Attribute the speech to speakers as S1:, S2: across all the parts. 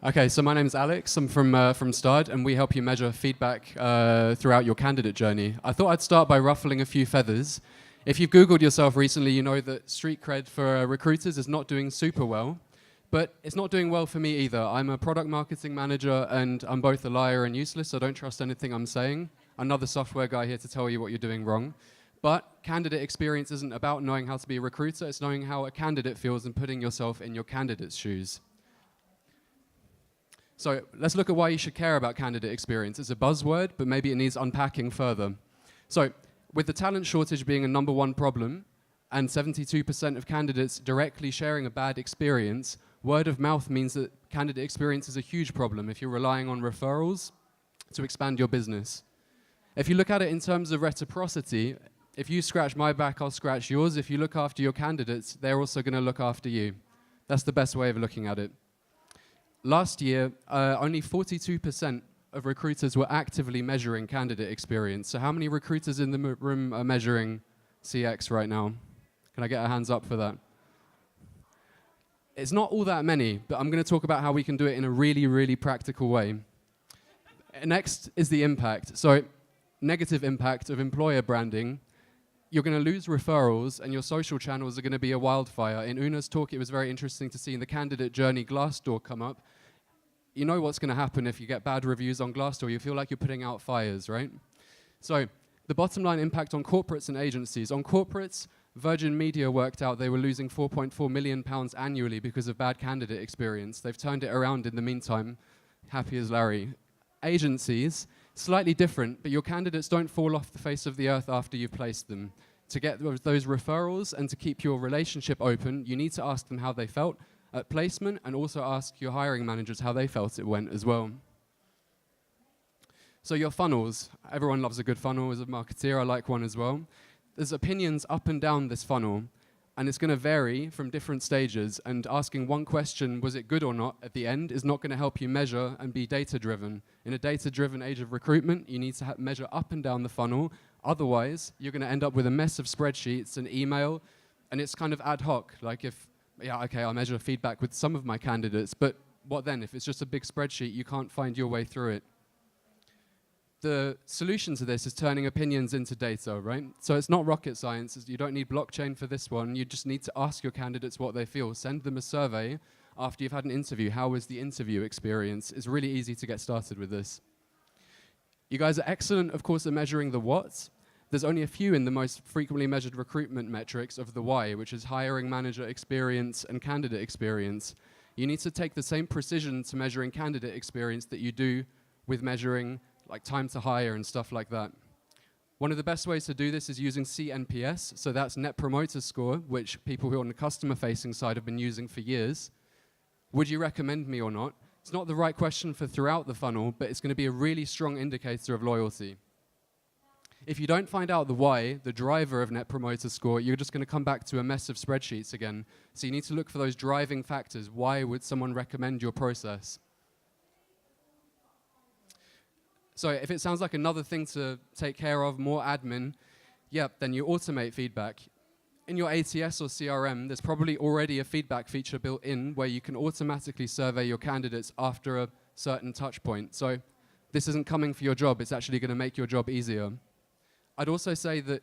S1: Okay, so my name is Alex. I'm from Stud, and we help you measure feedback throughout your candidate journey. I thought I'd start by ruffling a few feathers. If you've Googled yourself recently, you know that street cred for recruiters is not doing super well. But it's not doing well for me either. I'm a product marketing manager, and I'm both a liar and useless, so don't trust anything I'm saying. Another software guy here to tell you what you're doing wrong. But candidate experience isn't about knowing how to be a recruiter, it's knowing how a candidate feels and putting yourself in your candidate's shoes. So let's look at why you should care about candidate experience. It's a buzzword, but maybe it needs unpacking further. So with the talent shortage being a #1 problem, and 72% of candidates directly sharing a bad experience, word of mouth means that candidate experience is a huge problem if you're relying on referrals to expand your business. If you look at it in terms of reciprocity, if you scratch my back, I'll scratch yours. If you look after your candidates, they're also going to look after you. That's the best way of looking at it. Last year, only 42% of recruiters were actively measuring candidate experience. So how many recruiters in the room are measuring CX right now? Can I get a hands up for that? It's not all that many, but I'm going to talk about how we can do it in a really, really practical way. Next is the impact. So negative impact of employer branding. You're going to lose referrals, and your social channels are going to be a wildfire. In Una's talk, it was very interesting to see in the candidate journey Glassdoor come up. You know what's going to happen if you get bad reviews on Glassdoor. You feel like you're putting out fires, right? So the bottom line impact on corporates and agencies. On corporates, Virgin Media worked out they were losing £4.4 million annually because of bad candidate experience. They've turned it around in the meantime. Happy as Larry. Agencies, slightly different, but your candidates don't fall off the face of the earth after you've placed them. To get those referrals and to keep your relationship open, you need to ask them how they felt at placement, and also ask your hiring managers how they felt it went as well. So your funnels. Everyone loves a good funnel. As a marketeer, I like one as well. There's opinions up and down this funnel, and it's going to vary from different stages, and asking one question, was it good or not, at the end is not going to help you measure and be data-driven. In a data-driven age of recruitment, you need to measure up and down the funnel. Otherwise, you're going to end up with a mess of spreadsheets and email, and it's kind of ad hoc. Like I'll measure feedback with some of my candidates, but what then? If it's just a big spreadsheet, you can't find your way through it. The solution to this is turning opinions into data, right? So it's not rocket science. You don't need blockchain for this one. You just need to ask your candidates what they feel. Send them a survey after you've had an interview. How was the interview experience? It's really easy to get started with this. You guys are excellent, of course, at measuring the what. There's only a few in the most frequently measured recruitment metrics of the why, which is hiring manager experience and candidate experience. You need to take the same precision to measuring candidate experience that you do with measuring like time to hire and stuff like that. One of the best ways to do this is using CNPS, so that's Net Promoter Score, which people who are on the customer-facing side have been using for years. Would you recommend me or not? It's not the right question for throughout the funnel, but it's going to be a really strong indicator of loyalty. If you don't find out the why, the driver of Net Promoter Score, you're just going to come back to a mess of spreadsheets again. So you need to look for those driving factors. Why would someone recommend your process? So if it sounds like another thing to take care of, more admin, then you automate feedback. In your ATS or CRM, there's probably already a feedback feature built in where you can automatically survey your candidates after a certain touch point. So this isn't coming for your job, it's actually going to make your job easier. I'd also say that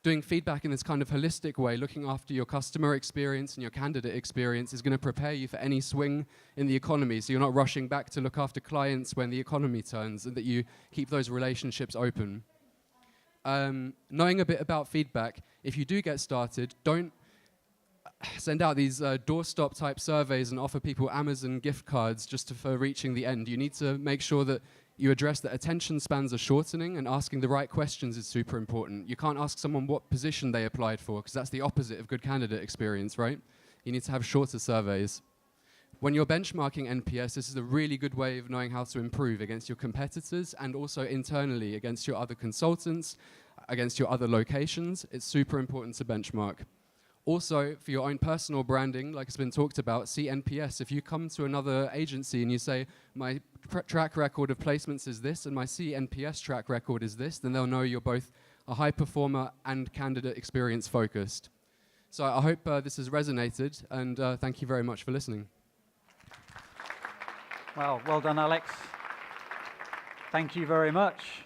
S1: doing feedback in this kind of holistic way, looking after your customer experience and your candidate experience, is going to prepare you for any swing in the economy, so you're not rushing back to look after clients when the economy turns, and that you keep those relationships open. Knowing a bit about feedback, if you do get started, don't send out these doorstop type surveys and offer people Amazon gift cards just for reaching the end. You need to make sure that you address that attention spans are shortening, and asking the right questions is super important. You can't ask someone what position they applied for, because that's the opposite of good candidate experience, right? You need to have shorter surveys. When you're benchmarking NPS, this is a really good way of knowing how to improve against your competitors, and also internally against your other consultants, against your other locations. It's super important to benchmark. Also, for your own personal branding, like it's been talked about, CNPS. If you come to another agency and you say, my track record of placements is this, and my CNPS track record is this, then they'll know you're both a high performer and candidate experience focused. So I hope this has resonated, and thank you very much for listening.
S2: Well done, Alex. Thank you very much.